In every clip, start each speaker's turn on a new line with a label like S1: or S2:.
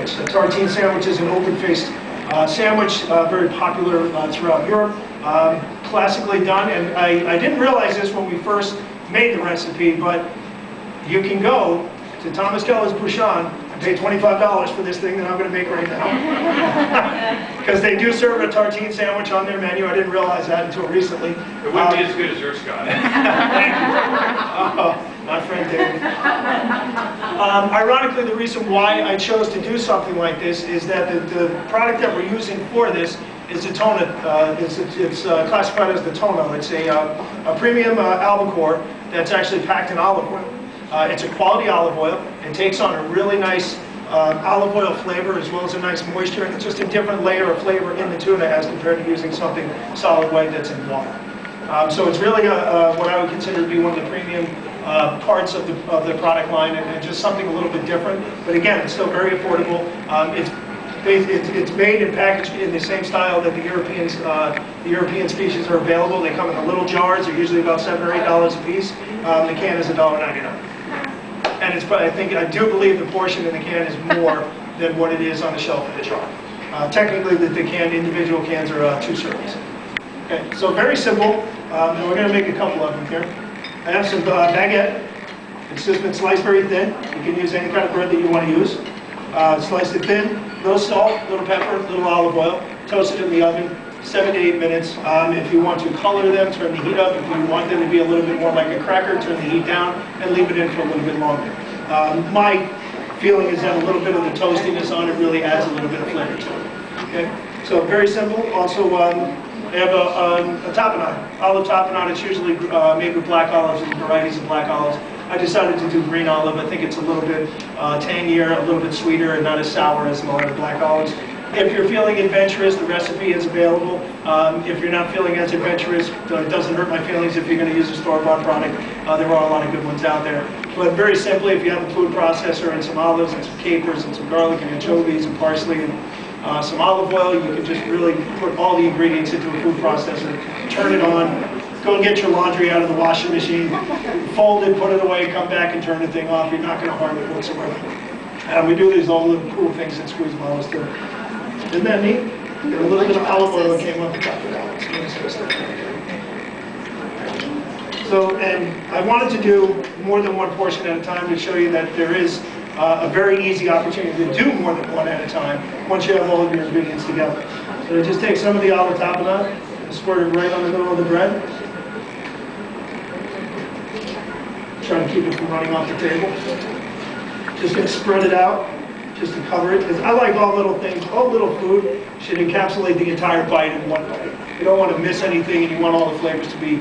S1: place. A tartine sandwich is an open-faced sandwich, very popular throughout Europe, classically done. And I didn't realize this when we first made the recipe, but you can go to Thomas Keller's Bouchon and pay $25 for this thing that I'm going to make right now. Because they do serve a tartine sandwich on their menu. I didn't realize that until recently.
S2: It wouldn't be as good as yours, Scott.
S1: Thank you. My friend David. Ironically, the reason why I chose to do something like this is that the product that we're using for this is the Tuna. It's classified as the Tuna. It's a premium albacore that's actually packed in olive oil. It's a quality olive oil. It takes on a really nice olive oil flavor as well as a nice moisture, and it's just a different layer of flavor in the tuna as compared to using something solid white that's in water. So it's really what I would consider to be one of the premium parts of the product line, and just something a little bit different. But again, it's still very affordable. It's made and packaged in the same style that the European species are available. They come in the little jars. They're usually about $7 or $8 a piece. The can is $1.99. And it's probably, I do believe the portion in the can is more than what it is on the shelf in the jar. Technically, the individual cans are 2 servings. Okay, so very simple, and we're going to make a couple of them here. I have some baguette. It's just been sliced very thin. You can use any kind of bread that you want to use. Slice it thin, little salt, little pepper, little olive oil. Toast it in the oven, 7 to 8 minutes. If you want to color them, turn the heat up. If you want them to be a little bit more like a cracker, turn the heat down and leave it in for a little bit longer. My feeling is that a little bit of the toastiness on it really adds a little bit of flavor to it. Okay, so very simple. Also, they have a tapenade, olive tapenade. It's usually made with black olives and varieties of black olives. I decided to do green olive. I think it's a little bit tangier, a little bit sweeter, and not as sour as a lot of black olives. If you're feeling adventurous, the recipe is available. If you're not feeling as adventurous, it doesn't hurt my feelings if you're going to use a store-bought product. There are a lot of good ones out there. But very simply, if you have a food processor and some olives and some capers and some garlic and anchovies and parsley and some olive oil, you can just really put all the ingredients into a food processor, turn it on, go and get your laundry out of the washing machine, fold it, put it away, come back and turn the thing off. You're not going to harm it whatsoever. We do these all the cool things that squeeze bottles too. Isn't that neat? And a little bit of olive oil came up the top of that. So, and I wanted to do more than one portion at a time to show you that there is a very easy opportunity to do more than one at a time once you have all of your ingredients together. So just take some of the olive tapenade and squirt it right on the middle of the bread. Try to keep it from running off the table. Just going to spread it out, just to cover it, because I like all little things. All little food should encapsulate the entire bite in one bite. You don't want to miss anything, and you want all the flavors to be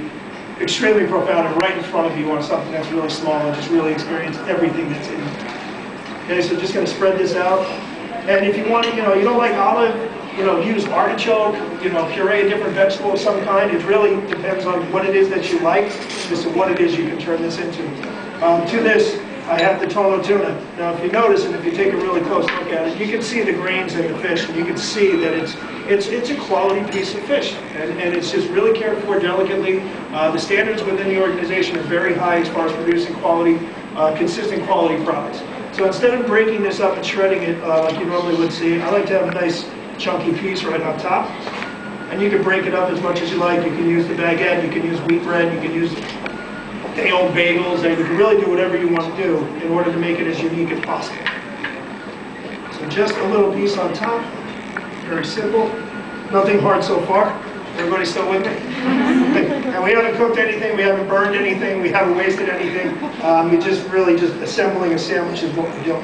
S1: extremely profound and right in front of you on something that's really small and just really experience everything that's in it. Okay, so just going to spread this out. And if you want to, you don't like olive, use artichoke, puree a different vegetable of some kind. It really depends on what it is that you like, as to what it is you can turn this into. To this, I have the Tuna tuna. Now, if you notice, and if you take a really close look at it, you can see the grains in the fish, and you can see that it's a quality piece of fish, and it's just really cared for delicately. The standards within the organization are very high as far as producing quality, consistent quality products. So instead of breaking this up and shredding it like you normally would see, I like to have a nice chunky piece right on top. And you can break it up as much as you like. You can use the baguette, you can use wheat bread, you can use day-old bagels, and you can really do whatever you want to do in order to make it as unique as possible. So just a little piece on top, very simple. Nothing hard so far. Everybody still with me? And we haven't cooked anything, we haven't burned anything, we haven't wasted anything. We're just really just assembling a sandwich is what we're doing.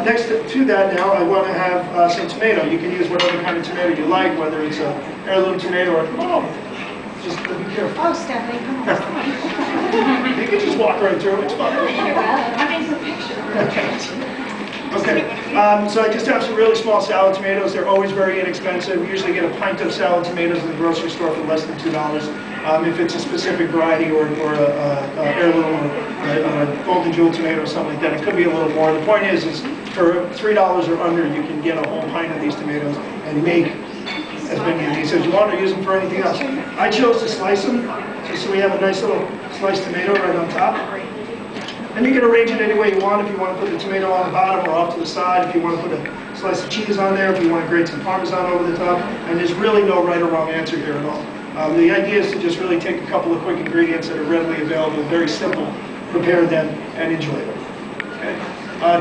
S1: Next to that now, I want to have some tomato. You can use whatever kind of tomato you like, whether it's a heirloom tomato or, just be careful.
S3: Oh, Stephanie, come on.
S1: You can just walk right through, it's fine.
S3: I mean, the picture.
S1: Okay, so I just have some really small salad tomatoes. They're always very inexpensive. We usually get a pint of salad tomatoes in the grocery store for less than $2. If it's a specific variety or a heirloom or a golden jewel tomato or something like that, it could be a little more. The point is for $3 or under, you can get a whole pint of these tomatoes and make as many of these as you want, or use them for anything else. I chose to slice them just so we have a nice little sliced tomato right on top. And you can arrange it any way you want. If you want to put the tomato on the bottom or off to the side, if you want to put a slice of cheese on there, if you want to grate some Parmesan over the top, and there's really no right or wrong answer here at all. The idea is to just really take a couple of quick ingredients that are readily available, very simple, prepare them, and enjoy them. Okay.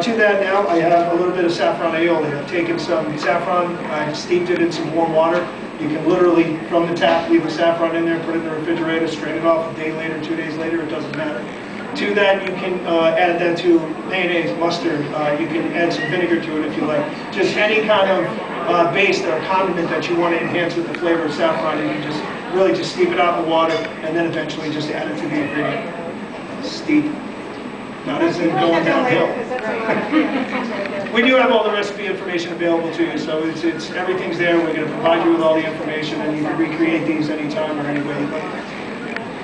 S1: To that now, I have a little bit of saffron aioli. I've taken some saffron, I've steeped it in some warm water. You can literally, from the tap, leave the saffron in there, put it in the refrigerator, strain it off a day later, 2 days later, it doesn't matter. To that, you can add that to mayonnaise, mustard. You can add some vinegar to it if you like. Just any kind of base or condiment that you want to enhance with the flavor of saffron. You can just really just steep it out in the water and then eventually just add it to the ingredient. Steep. Not as in going downhill. We do have all the recipe information available to you, so it's everything's there. We're going to provide you with all the information, and you can recreate these anytime or any way you like.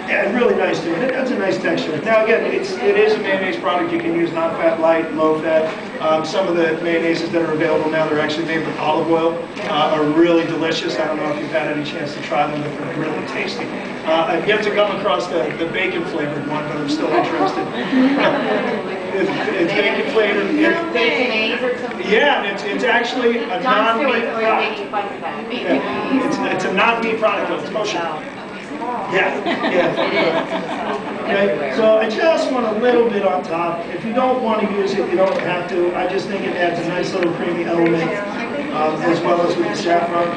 S1: Yeah, really nice to it. That's a nice texture. Now again, it is a mayonnaise product. You can use non-fat, light, low-fat. Some of the mayonnaises that are available now, they're actually made with olive oil, are really delicious. I don't know if you've had any chance to try them, but they're really tasty. I've yet to come across the bacon flavored one, but I'm still interested. It's bacon flavored. Yeah, it's actually a non-meat product. Yeah, it's a non-meat product, though. It's kosher. Yeah. Okay, so I just want a little bit on top. If you don't want to use it, you don't have to. I just think it adds a nice little creamy element, as well as with the saffron.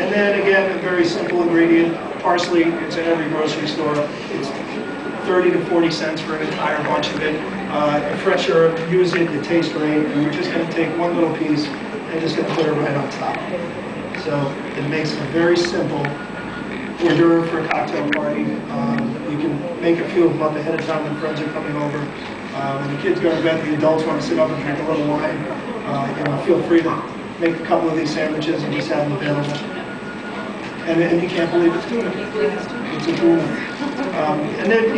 S1: And then again, a very simple ingredient, parsley. It's in every grocery store. It's 30 to 40 cents for an entire bunch of it. A fresh herb, use it, it tastes great. And we're just going to take one little piece and just going to put it right on top. So it makes a very simple hors d'oeuvre for a cocktail party. You can make a few of them up ahead of time when friends are coming over. When the kids go to bed, the adults want to sit up and drink a little wine. Feel free to make a couple of these sandwiches and just have them available. And you can't believe it's tuna. It's a tuna. And then,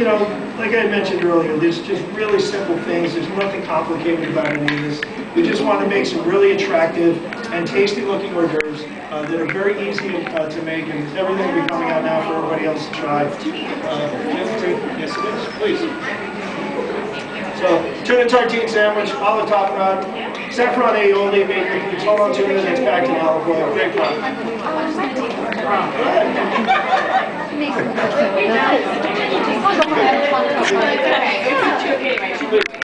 S1: like I mentioned earlier, there's just really simple things. There's nothing complicated about any of this. We just want to make some really attractive and tasty-looking hors d'oeuvres that are very easy to make, and everything will be coming out now for everybody else to try. Yes, it is. Please. So, tuna tartine sandwich, olive tapenade, saffron aioli made with total tuna that's packed in olive oil. Great product.